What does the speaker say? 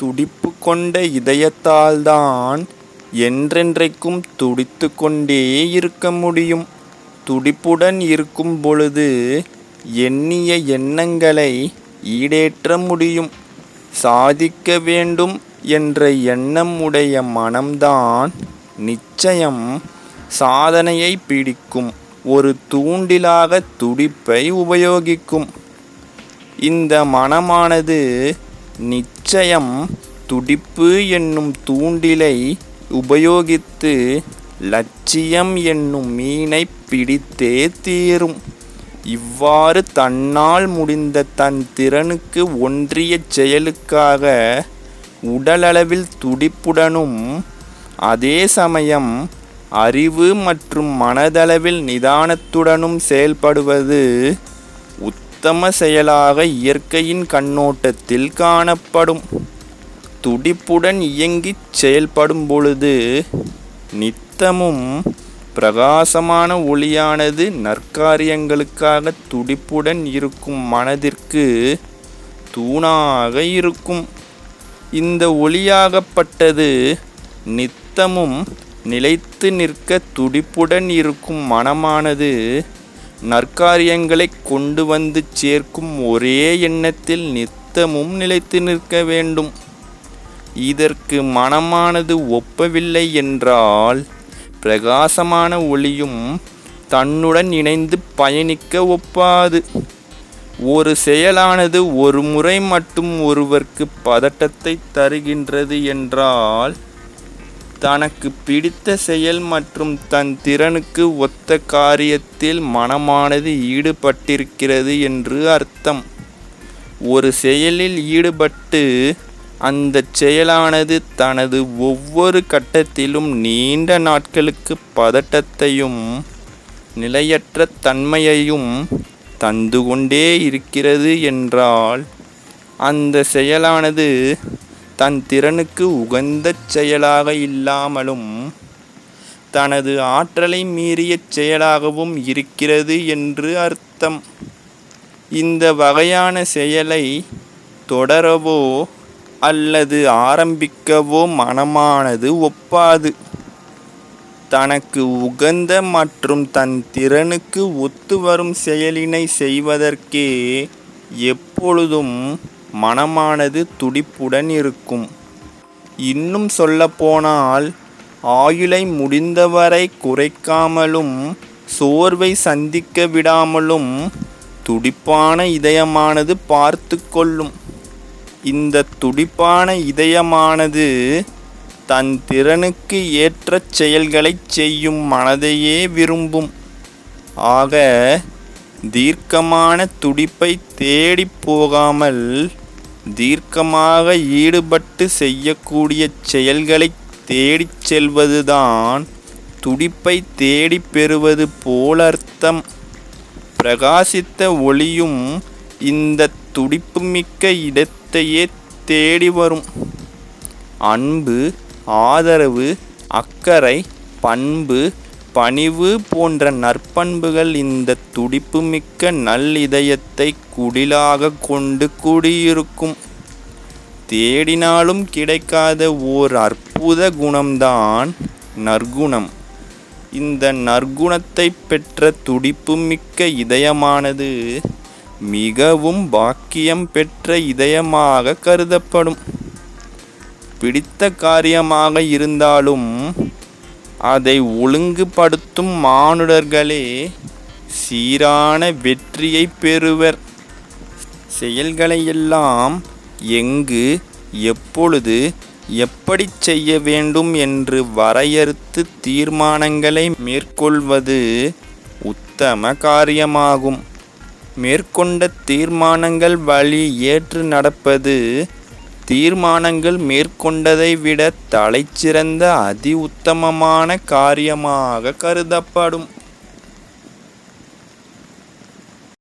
துடிப்பு கொண்ட இதயத்தால்தான் என்றென்றைக்கும் துடித்து கொண்டே இருக்க முடியும். துடிப்புடன் இருக்கும் பொழுது எண்ணிய எண்ணங்களை ஈடேற்ற முடியும். சாதிக்க வேண்டும் என்ற எண்ணம் உடைய மனம்தான் நிச்சயம் சாதனையை பிடிக்கும் ஒரு தூண்டிலாக துடிப்பை உபயோகிக்கும். இந்த மனமானது நிச்சயம் துடிப்பு என்னும் தூண்டிலை உபயோகித்து லட்சியம் என்னும் மீனை பிடித்தே தீரும். இவ்வாறு தன்னால் முடிந்த தன் திறனுக்கு ஒன்றிய செயலுக்காக உடலளவில் துடிப்புடனும் அதே சமயம் அறிவு மற்றும் மனதளவில் நிதானத்துடனும் செயல்படுவது உத்தம செயலாக இயற்கையின் கண்ணோட்டத்தில் காணப்படும். துடிப்புடன் இயங்கிச் செயல்படும் பொழுது நித்தமும் பிரகாசமான ஒளியானது நற்காரியங்களுக்காக துடிப்புடன் இருக்கும் மனதிற்கு தூணாக இருக்கும். இந்த ஒளியாகப்பட்டது நித்தமும் நிலைத்து நிற்க துடிப்புடன் இருக்கும் மனமானது நற்காரியங்களை கொண்டு வந்து சேர்க்கும் ஒரே எண்ணத்தில் நித்தமும் நிலைத்து நிற்க வேண்டும். இதற்கு மனமானது ஒப்பவில்லை என்றால் பிரகாசமான ஒளியும் தன்னுடன் இணைந்து பயணிக்க ஒப்பாது. ஒரு செயலானது ஒரு முறை மட்டும் ஒருவருக்கு பதட்டத்தை தருகின்றது என்றால் தனக்கு பிடித்த செயல் மற்றும் தன் திறனுக்கு ஒத்த காரியத்தில் மனமானது ஈடுபட்டிருக்கிறது என்று அர்த்தம். ஒரு செயலில் ஈடுபட்டு அந்த செயலானது தனது ஒவ்வொரு கட்டத்திலும் நீண்ட நாட்களுக்கு பதட்டத்தையும் நிலையற்ற தன்மையையும் தந்து கொண்டே இருக்கிறது என்றால் அந்த செயலானது தன் திறனுக்கு உகந்த செயலாக இல்லாமலும் தனது ஆற்றலை மீறிய செயலாகவும் இருக்கிறது என்று அர்த்தம். இந்த வகையான செயலை தொடரவோ அல்லது ஆரம்பிக்கவோ மனமானது ஒப்பாது. தனக்கு உகந்த மற்றும் தன் திறனுக்கு ஒத்து வரும் செயலினை செய்வதற்கே எப்பொழுதும் மனமானது துடிப்புடன் இருக்கும். இன்னும் சொல்லப்போனால் ஆயுளை முடிந்தவரை குறைக்காமலும் சோர்வை சந்திக்க விடாமலும் துடிப்பான இதயமானது பார்த்து கொள்ளும். இந்த துடிப்பான இதயமானது தன் திறனுக்கு ஏற்ற செயல்களை செய்யும் மனதையே விரும்பும். ஆக தீர்க்கமான துடிப்பை தேடி போகாமல் தீர்க்கமாக ஈடுபட்டு செய்யக்கூடிய செயல்களை தேடிச் செல்வதுதான் துடிப்பை தேடி பெறுவது போலர்த்தம். பிரகாசித்த ஒளியும் இந்த துடிப்புமிக்க இடத்தையே தேடி வரும். அன்பு, ஆதரவு, அக்கறை, பண்பு, பணிவு போன்ற நற்பண்புகள் இந்த துடிப்புமிக்க நல்லிதயத்தை குடிலாக கொண்டு கூடியிருக்கும். தேடினாலும் கிடைக்காத ஓர் அற்புத குணம்தான் நற்குணம். இந்த நற்குணத்தை பெற்ற துடிப்புமிக்க இதயமானது மிகவும் பாக்கியம் பெற்ற இதயமாக கருதப்படும். பிடித்த காரியமாக இருந்தாலும் அதை ஒழுங்குபடுத்தும் மானுடர்களே சீரான வெற்றியை பெறுவர். செயல்களையெல்லாம் எங்கு, எப்பொழுது, எப்படி செய்ய வேண்டும் என்று வரையறுத்து தீர்மானங்களை மேற்கொள்வது உத்தம காரியமாகும். மேற்கொண்ட தீர்மானங்கள் வழி ஏற்று நடப்பது தீர்மானங்கள் மேற்கொண்டதை விட தலைச்சிறந்த அதி உத்தமமான காரியமாக கருதப்படும்.